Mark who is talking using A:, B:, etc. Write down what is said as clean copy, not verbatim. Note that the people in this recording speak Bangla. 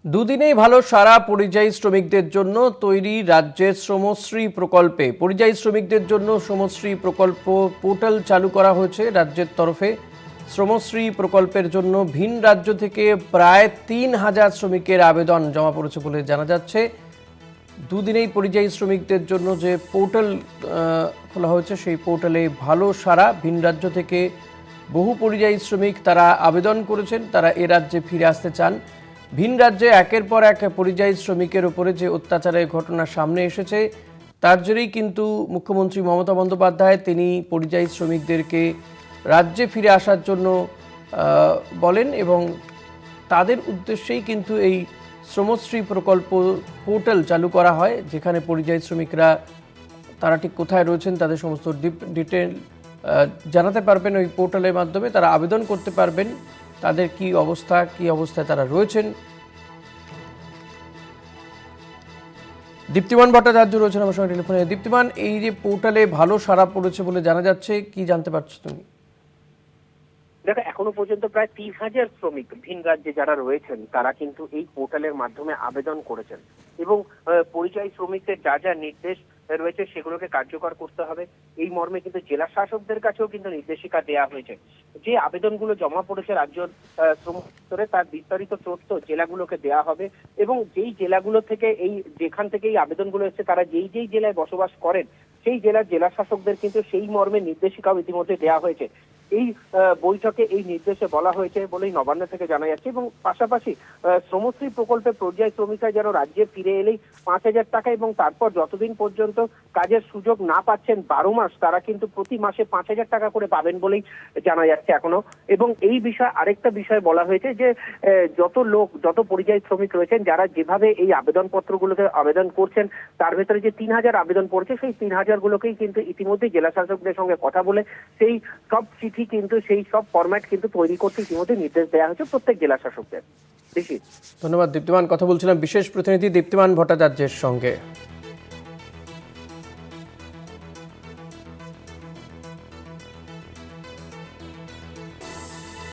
A: দুদিনেই ভালো সাড়া পরিযায়ী শ্রমিকদের জন্য তৈরি রাজ্যের শ্রমশ্রী প্রকল্পে। পরিযায়ী শ্রমিকদের জন্য শ্রমশ্রী প্রকল্প পোর্টাল চালু করা হয়েছে রাজ্যের তরফে। শ্রমশ্রী প্রকল্পের জন্য ভিন রাজ্য থেকে প্রায় ৩,০০০ শ্রমিকের আবেদন জমা পড়েছে বলে জানা যাচ্ছে। দুদিনেই পরিযায়ী শ্রমিকদের জন্য যে পোর্টাল খোলা হয়েছে সেই পোর্টালে ভালো সাড়া। ভিন রাজ্য থেকে বহু পরিযায়ী শ্রমিক তারা আবেদন করেছেন, তারা এ রাজ্যে ফিরে আসতে চান। ভিন রাজ্যে একের পর এক পরিযায়ী শ্রমিকের উপরে যে অত্যাচারের ঘটনা সামনে এসেছে তার জেরেই কিন্তু মুখ্যমন্ত্রী মমতা বন্দ্যোপাধ্যায় তিনি পরিযায়ী শ্রমিকদেরকে রাজ্যে ফিরে আসার জন্য বলেন এবং তাদের উদ্দেশ্যেই কিন্তু এই শ্রমশ্রী প্রকল্প পোর্টাল চালু করা হয়, যেখানে পরিযায়ী শ্রমিকরা তারা ঠিক কোথায় রয়েছেন তাদের সমস্ত ডিটেল জানাতে পারবেন। ওই পোর্টালের মাধ্যমে তারা আবেদন করতে পারবেন তাদের কি অবস্থায় তারা রয়েছেন। দীপ্তিমান ভট্টাচার্য রয়েছেন আমার সঙ্গে টেলিফোনে। দীপ্তিমান, এই যে পোর্টালে ভালো সাড়া পড়েছে বলে জানা যাচ্ছে, কি জানতে পারছো তুমি?
B: দেখো, এখনো পর্যন্ত প্রায় ৩,০০০ শ্রমিক ভিন রাজ্যে যারা রয়েছেন তারা কিন্তু এই পোর্টালের মাধ্যমে আবেদন করেছেন এবং পরিযায়ী শ্রমিকদের যা যা নির্দেশ রয়েছে সেগুলোকে কার্যকর করতে হবে এই মর্মে কিন্তু জেলা শাসকদের কাছেও কিন্তু নির্দেশিকা দেওয়া হয়েছে। যে আবেদনগুলো জমা পড়েছে রাজ্য শ্রম দপ্তরে তার বিস্তারিত তথ্য জেলাগুলোকে দেওয়া হবে এবং যেই জেলাগুলো থেকে যেখান থেকে এই আবেদনগুলো এসেছে তারা যেই জেলায় বসবাস করেন সেই জেলার জেলা শাসকদের কিন্তু সেই মর্মে নির্দেশিকাও ইতিমধ্যে দেওয়া হয়েছে। এই বৈঠকে এই নির্দেশে বলা হয়েছে বলেই নবান্ন থেকে জানা যাচ্ছে এবং পাশাপাশি শ্রমশ্রী প্রকল্পে পর্যায়ী শ্রমিকরা যেন রাজ্যে ফিরে এলেই ৫,০০০ টাকা এবং তারপর যতদিন পর্যন্ত কাজের সুযোগ না পাচ্ছেন ১২ মাস তারা কিন্তু প্রতি মাসে ৫,০০০ টাকা করে পাবেন বলেই জানা যাচ্ছে এখনো। এবং এই বিষয়ে আরেকটা বিষয় বলা হয়েছে যে যত পরিযায়ী শ্রমিক রয়েছেন যারা যেভাবে এই আবেদনপত্রগুলোতে আবেদন করছেন তার ভেতরে যে ৩,০০০ আবেদন পড়ছে সেই ৩,০০০ গুলোকেই কিন্তু ইতিমধ্যে জেলা শাসকদের সঙ্গে কথা বলে সেই সব চিঠি কিন্তু সেই সব ফরম্যাট কিন্তু তৈরি করতে ইতিমধ্যে নির্দেশ দেওয়া হয়েছে প্রত্যেক জেলা শাসকদের।
A: ধন্যবাদ দীপ্তিমান। কথা বলছিলাম বিশেষ প্রতিনিধি দীপ্তিমান ভট্টাচার্যের সঙ্গে।